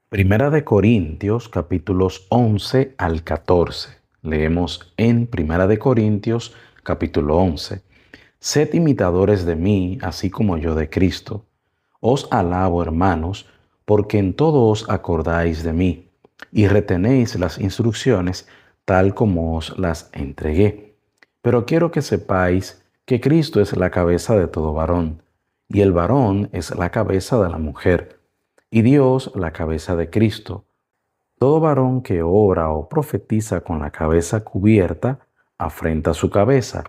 Primera de Corintios, capítulos 11 al 14. Leemos en Primera de Corintios, capítulo 11. Sed imitadores de mí, así como yo de Cristo. Os alabo, hermanos, porque en todo os acordáis de mí, y retenéis las instrucciones tal como os las entregué. Pero quiero que sepáis que Cristo es la cabeza de todo varón, y el varón es la cabeza de la mujer, y Dios la cabeza de Cristo. Todo varón que ora o profetiza con la cabeza cubierta, afrenta su cabeza,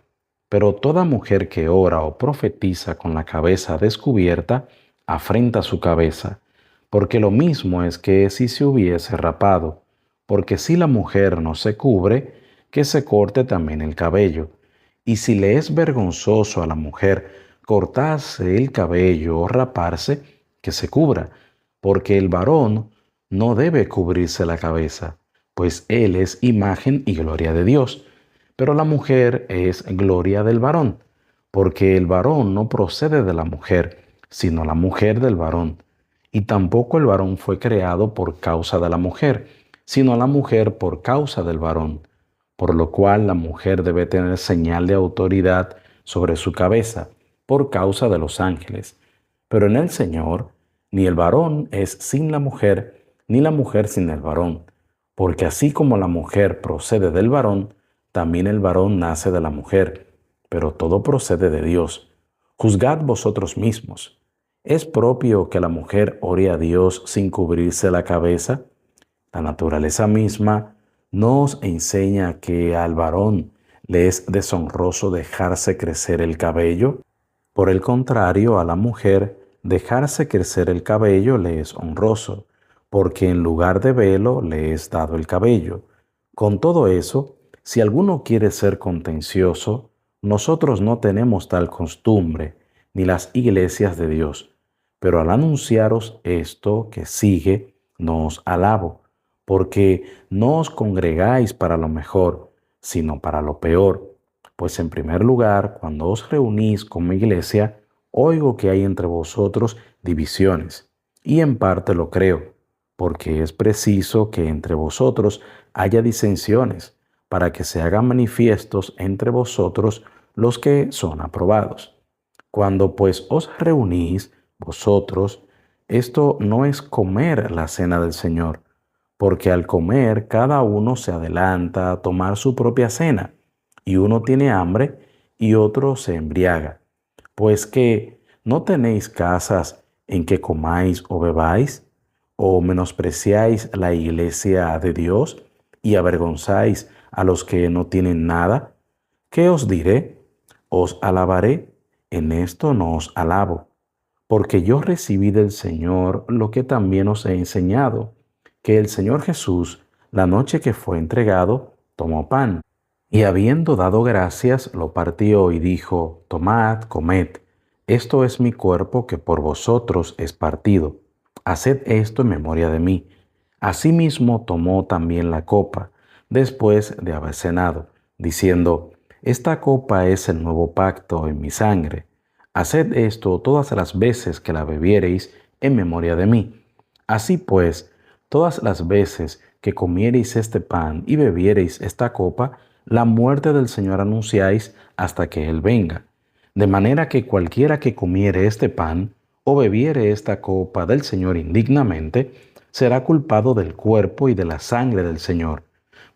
pero toda mujer que ora o profetiza con la cabeza descubierta, afrenta su cabeza, porque lo mismo es que si se hubiese rapado, porque si la mujer no se cubre, que se corte también el cabello, y si le es vergonzoso a la mujer cortarse el cabello o raparse, que se cubra, porque el varón no debe cubrirse la cabeza, pues él es imagen y gloria de Dios, pero la mujer es gloria del varón, porque el varón no procede de la mujer, sino la mujer del varón. Y tampoco el varón fue creado por causa de la mujer, sino la mujer por causa del varón, por lo cual la mujer debe tener señal de autoridad sobre su cabeza, por causa de los ángeles. Pero en el Señor, ni el varón es sin la mujer, ni la mujer sin el varón, porque así como la mujer procede del varón, también el varón nace de la mujer, pero todo procede de Dios. Juzgad vosotros mismos. ¿Es propio que la mujer ore a Dios sin cubrirse la cabeza? La naturaleza misma nos enseña que al varón le es deshonroso dejarse crecer el cabello. Por el contrario, a la mujer dejarse crecer el cabello le es honroso, porque en lugar de velo le es dado el cabello. Con todo eso, si alguno quiere ser contencioso, nosotros no tenemos tal costumbre, ni las iglesias de Dios. Pero al anunciaros esto que sigue, no os alabo, porque no os congregáis para lo mejor, sino para lo peor. Pues en primer lugar, cuando os reunís como iglesia, oigo que hay entre vosotros divisiones, y en parte lo creo, porque es preciso que entre vosotros haya disensiones, para que se hagan manifiestos entre vosotros los que son aprobados. Cuando pues os reunís vosotros, esto no es comer la cena del Señor, porque al comer cada uno se adelanta a tomar su propia cena, y uno tiene hambre y otro se embriaga. Pues que no tenéis casas en que comáis o bebáis, o menospreciáis la iglesia de Dios y avergonzáis a los que no tienen nada. ¿Qué os diré? ¿Os alabaré? En esto no os alabo, porque yo recibí del Señor lo que también os he enseñado, que el Señor Jesús, la noche que fue entregado, tomó pan, y habiendo dado gracias, lo partió y dijo, Tomad, comed, esto es mi cuerpo que por vosotros es partido. Haced esto en memoria de mí. Asimismo tomó también la copa, después de haber cenado, diciendo, Esta copa es el nuevo pacto en mi sangre. Haced esto todas las veces que la bebiereis en memoria de mí. Así pues, todas las veces que comiereis este pan y bebiereis esta copa, la muerte del Señor anunciáis hasta que Él venga. De manera que cualquiera que comiere este pan o bebiere esta copa del Señor indignamente, será culpado del cuerpo y de la sangre del Señor.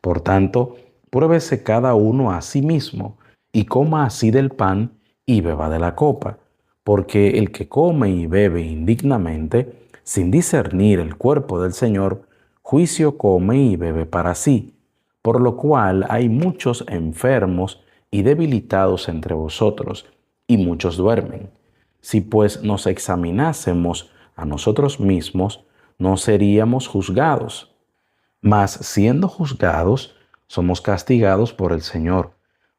Por tanto, pruébese cada uno a sí mismo, y coma así del pan y beba de la copa, porque el que come y bebe indignamente, sin discernir el cuerpo del Señor, juicio come y bebe para sí, por lo cual hay muchos enfermos y debilitados entre vosotros, y muchos duermen. Si pues nos examinásemos a nosotros mismos, no seríamos juzgados. Mas siendo juzgados, somos castigados por el Señor,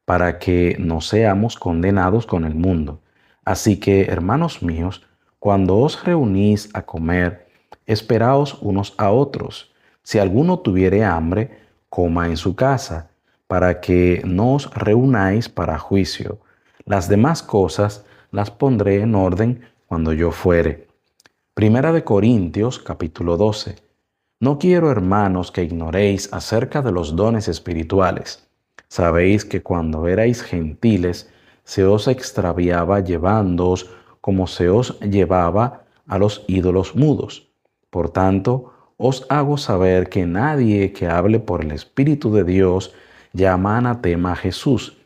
para que no seamos condenados con el mundo. Así que, hermanos míos, cuando os reunís a comer, esperaos unos a otros. Si alguno tuviere hambre, coma en su casa, para que no os reunáis para juicio. Las demás cosas las pondré en orden cuando yo fuere. Primera de Corintios, capítulo 12. No quiero, hermanos, que ignoréis acerca de los dones espirituales. Sabéis que cuando erais gentiles, se os extraviaba llevándoos como se os llevaba a los ídolos mudos. Por tanto, os hago saber que nadie que hable por el Espíritu de Dios llama anatema a Jesús,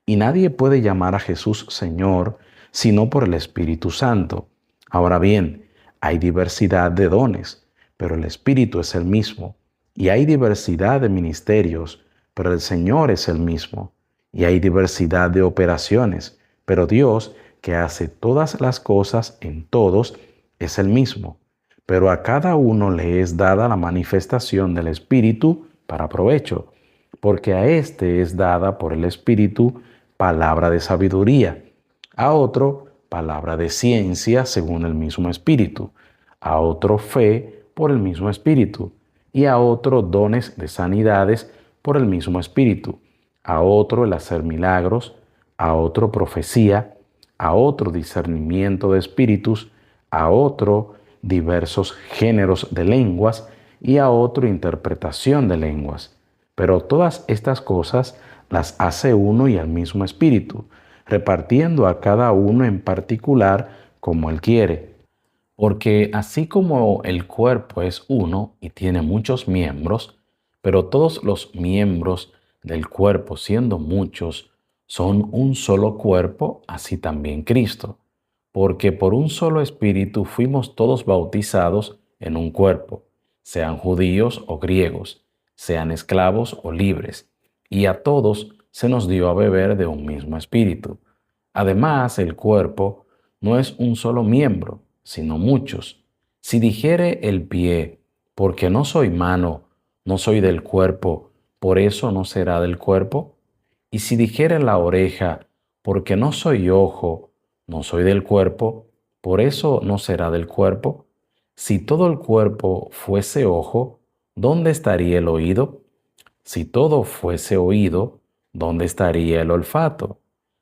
y nadie puede llamar a Jesús Señor sino por el Espíritu Santo. Ahora bien, hay diversidad de dones, pero el Espíritu es el mismo. Y hay diversidad de ministerios, pero el Señor es el mismo. Y hay diversidad de operaciones, pero Dios, que hace todas las cosas en todos, es el mismo. Pero a cada uno le es dada la manifestación del Espíritu para provecho, porque a éste es dada por el Espíritu palabra de sabiduría, a otro palabra de ciencia según el mismo Espíritu, a otro fe por el mismo Espíritu, y a otro dones de sanidades por el mismo Espíritu, a otro el hacer milagros, a otro profecía, a otro discernimiento de espíritus, a otro diversos géneros de lenguas y a otro interpretación de lenguas. Pero todas estas cosas las hace uno y el mismo Espíritu, repartiendo a cada uno en particular como Él quiere. Porque así como el cuerpo es uno y tiene muchos miembros, pero todos los miembros del cuerpo, siendo muchos, son un solo cuerpo, así también Cristo. Porque por un solo espíritu fuimos todos bautizados en un cuerpo, sean judíos o griegos, sean esclavos o libres, y a todos se nos dio a beber de un mismo espíritu. Además, el cuerpo no es un solo miembro, sino muchos. Si dijere el pie, porque no soy mano, no soy del cuerpo, por eso no será del cuerpo. Y si dijere la oreja, porque no soy ojo, no soy del cuerpo, por eso no será del cuerpo. Si todo el cuerpo fuese ojo, ¿dónde estaría el oído? Si todo fuese oído, ¿dónde estaría el olfato?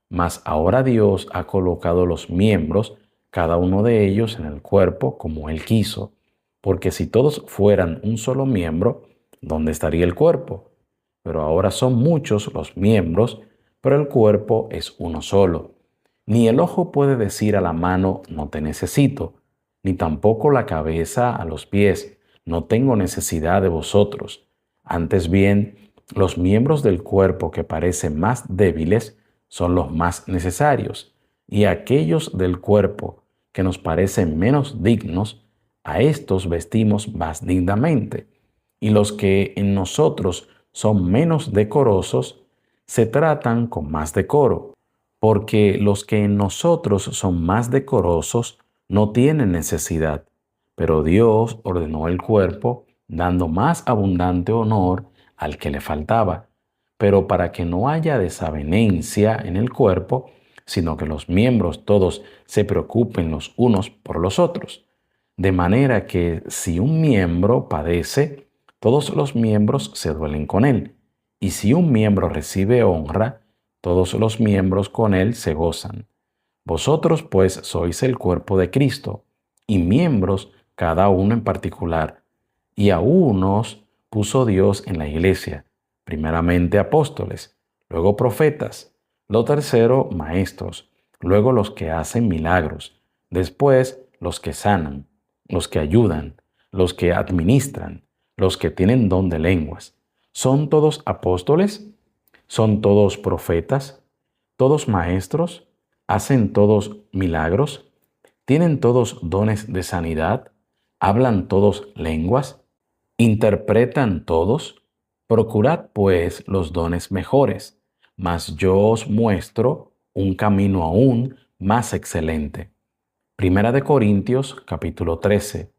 Mas ahora Dios ha colocado los miembros, cada uno de ellos en el cuerpo como Él quiso, porque si todos fueran un solo miembro, ¿dónde estaría el cuerpo? Pero ahora son muchos los miembros, pero el cuerpo es uno solo. Ni el ojo puede decir a la mano, no te necesito, ni tampoco la cabeza a los pies, no tengo necesidad de vosotros. Antes bien, los miembros del cuerpo que parecen más débiles son los más necesarios, y aquellos del cuerpo que nos parecen menos dignos, a estos vestimos más dignamente, y los que en nosotros son menos decorosos, se tratan con más decoro, porque los que en nosotros son más decorosos no tienen necesidad, pero Dios ordenó el cuerpo, dando más abundante honor al que le faltaba, pero para que no haya desavenencia en el cuerpo, sino que los miembros todos se preocupen los unos por los otros. De manera que si un miembro padece, todos los miembros se duelen con él, y si un miembro recibe honra, todos los miembros con él se gozan. Vosotros pues sois el cuerpo de Cristo, y miembros cada uno en particular, y a unos puso Dios en la iglesia, primeramente apóstoles, luego profetas, lo tercero maestros, luego los que hacen milagros, después los que sanan, los que ayudan, los que administran, los que tienen don de lenguas. ¿Son todos apóstoles? ¿Son todos profetas? ¿Todos maestros? ¿Hacen todos milagros? ¿Tienen todos dones de sanidad? ¿Hablan todos lenguas? ¿Interpretan todos? Procurad pues los dones mejores, mas yo os muestro un camino aún más excelente. Primera de Corintios capítulo 13.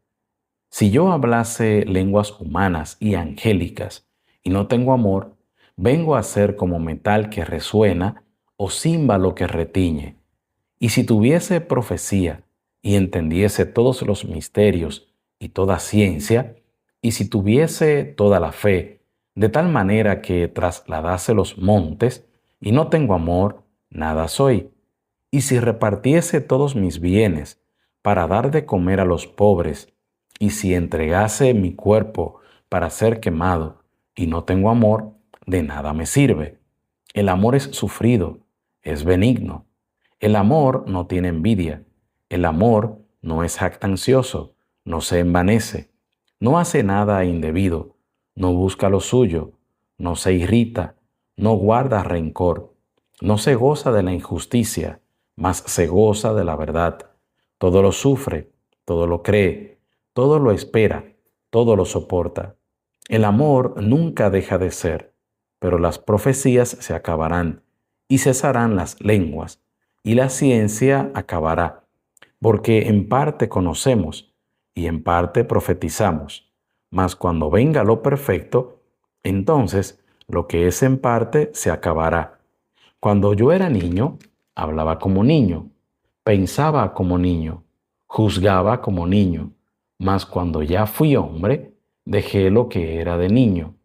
Si yo hablase lenguas humanas y angélicas y no tengo amor, vengo a ser como metal que resuena o címbalo que retiñe. Y si tuviese profecía y entendiese todos los misterios y toda ciencia, y si tuviese toda la fe, de tal manera que trasladase los montes, y no tengo amor, nada soy. Y si repartiese todos mis bienes para dar de comer a los pobres, y si entregase mi cuerpo para ser quemado, y no tengo amor, de nada me sirve. El amor es sufrido, es benigno. El amor no tiene envidia. El amor no es jactancioso, no se envanece, no hace nada indebido, no busca lo suyo, no se irrita, no guarda rencor, no se goza de la injusticia, mas se goza de la verdad. Todo lo sufre, todo lo cree, todo lo espera, todo lo soporta. El amor nunca deja de ser, pero las profecías se acabarán y cesarán las lenguas, y la ciencia acabará, porque en parte conocemos y en parte profetizamos. Mas cuando venga lo perfecto, entonces lo que es en parte se acabará. Cuando yo era niño, hablaba como niño, pensaba como niño, juzgaba como niño, mas cuando ya fui hombre, dejé lo que era de niño.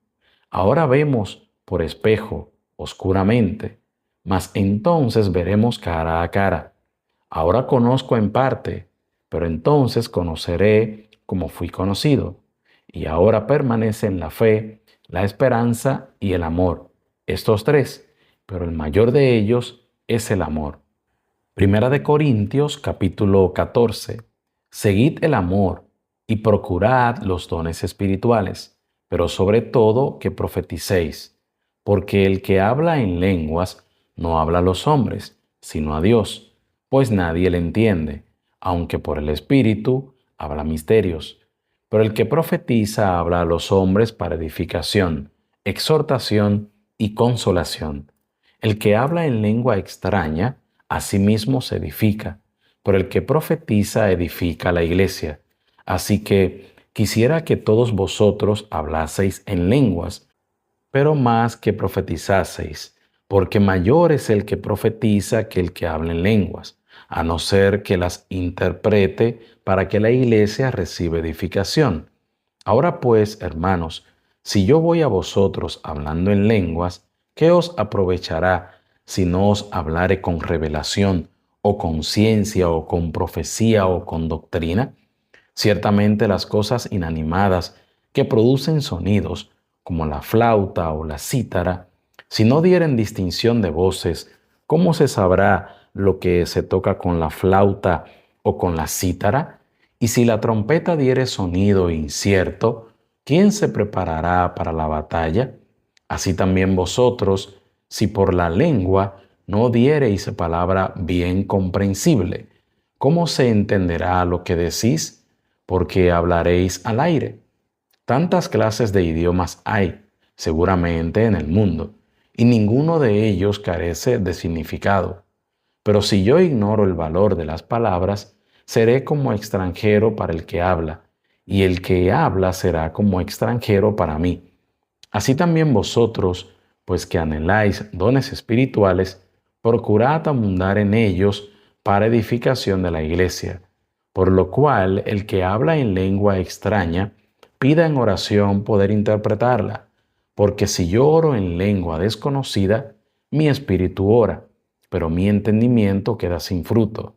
Ahora vemos por espejo, oscuramente, mas entonces veremos cara a cara. Ahora conozco en parte, pero entonces conoceré como fui conocido. Y ahora permanecen la fe, la esperanza y el amor, estos tres, pero el mayor de ellos es el amor. Primera de Corintios capítulo 14. Seguid el amor y procurad los dones espirituales, pero sobre todo que profeticéis, porque el que habla en lenguas no habla a los hombres, sino a Dios, pues nadie le entiende, aunque por el Espíritu habla misterios. Pero el que profetiza habla a los hombres para edificación, exhortación y consolación. El que habla en lengua extraña, a sí mismo se edifica, pero el que profetiza edifica a la iglesia. Así que quisiera que todos vosotros hablaseis en lenguas, pero más que profetizaseis, porque mayor es el que profetiza que el que habla en lenguas, a no ser que las interprete para que la iglesia reciba edificación. Ahora pues, hermanos, si yo voy a vosotros hablando en lenguas, ¿qué os aprovechará si no os hablare con revelación, o con ciencia, o con profecía, o con doctrina? Ciertamente las cosas inanimadas que producen sonidos, como la flauta o la cítara, si no dieren distinción de voces, ¿cómo se sabrá lo que se toca con la flauta o con la cítara? Y si la trompeta diere sonido incierto, ¿quién se preparará para la batalla? Así también vosotros, si por la lengua no diereis palabra bien comprensible, ¿cómo se entenderá lo que decís? Porque hablaréis al aire. Tantas clases de idiomas hay, seguramente, en el mundo, y ninguno de ellos carece de significado. Pero si yo ignoro el valor de las palabras, seré como extranjero para el que habla, y el que habla será como extranjero para mí. Así también vosotros, pues que anheláis dones espirituales, procurad abundar en ellos para edificación de la iglesia. Por lo cual, el que habla en lengua extraña, pida en oración poder interpretarla, porque si yo oro en lengua desconocida, mi espíritu ora, pero mi entendimiento queda sin fruto.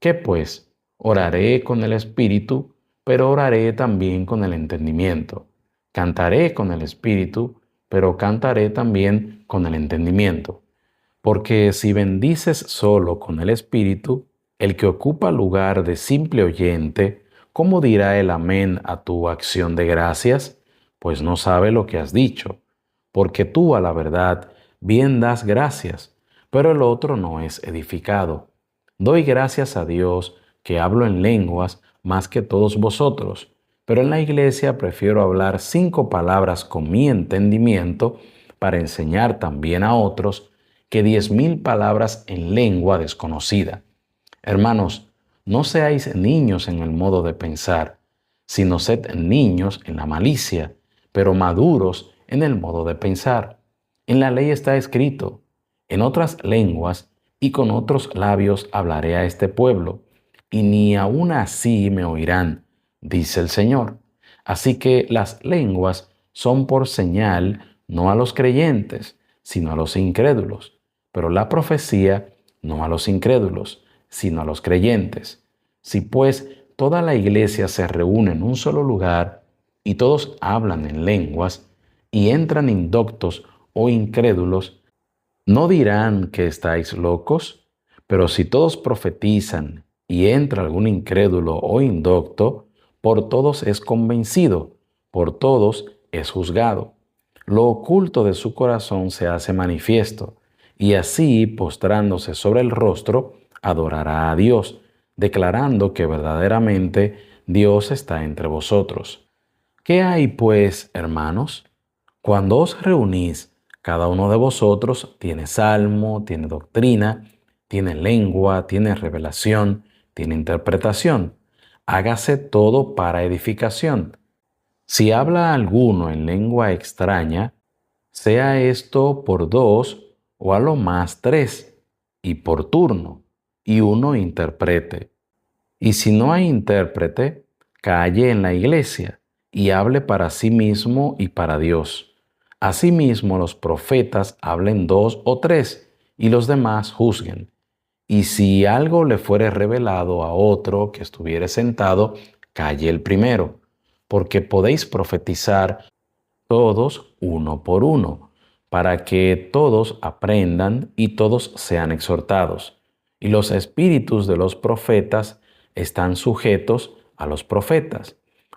¿Qué pues? Oraré con el espíritu, pero oraré también con el entendimiento. Cantaré con el espíritu, pero cantaré también con el entendimiento. Porque si bendices solo con el espíritu, el que ocupa lugar de simple oyente, ¿cómo dirá el amén a tu acción de gracias? Pues no sabe lo que has dicho, porque tú a la verdad bien das gracias, pero el otro no es edificado. Doy gracias a Dios que hablo en lenguas más que todos vosotros, pero en la iglesia prefiero hablar 5 palabras con mi entendimiento para enseñar también a otros que 10.000 palabras en lengua desconocida. Hermanos, no seáis niños en el modo de pensar, sino sed niños en la malicia, pero maduros en el modo de pensar. En la ley está escrito, en otras lenguas y con otros labios hablaré a este pueblo, y ni aun así me oirán, dice el Señor. Así que las lenguas son por señal no a los creyentes, sino a los incrédulos, pero la profecía no a los incrédulos, sino a los creyentes. Si pues toda la iglesia se reúne en un solo lugar y todos hablan en lenguas, y entran indoctos o incrédulos, ¿no dirán que estáis locos? Pero si todos profetizan y entra algún incrédulo o indocto, por todos es convencido, por todos es juzgado. Lo oculto de su corazón se hace manifiesto, y así, postrándose sobre el rostro, adorará a Dios, declarando que verdaderamente Dios está entre vosotros. ¿Qué hay, pues, hermanos? Cuando os reunís, cada uno de vosotros tiene salmo, tiene doctrina, tiene lengua, tiene revelación, tiene interpretación. Hágase todo para edificación. Si habla alguno en lengua extraña, sea esto por dos o a lo más tres, y por turno, y uno interprete. Y si no hay intérprete, calle en la iglesia y hable para sí mismo y para Dios. Asimismo, los profetas hablen dos o tres, y los demás juzguen. Y si algo le fuere revelado a otro que estuviere sentado, calle el primero, porque podéis profetizar todos uno por uno, para que todos aprendan y todos sean exhortados. Y los espíritus de los profetas están sujetos a los profetas,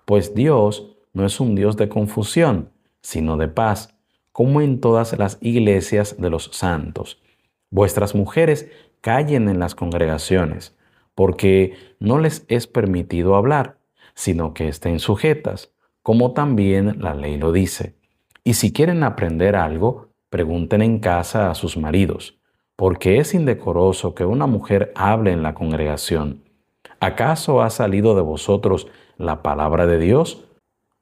pues Dios no es un Dios de confusión, sino de paz, como en todas las iglesias de los santos. Vuestras mujeres callen en las congregaciones, porque no les es permitido hablar, sino que estén sujetas, como también la ley lo dice. Y si quieren aprender algo, pregunten en casa a sus maridos, porque es indecoroso que una mujer hable en la congregación. ¿Acaso ha salido de vosotros la palabra de Dios?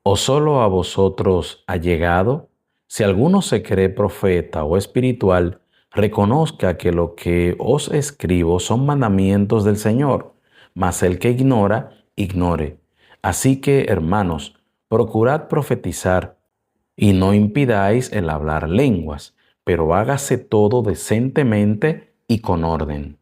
¿O solo a vosotros ha llegado? Si alguno se cree profeta o espiritual, reconozca que lo que os escribo son mandamientos del Señor, mas el que ignora, ignore. Así que, hermanos, procurad profetizar y no impidáis el hablar lenguas, pero hágase todo decentemente y con orden.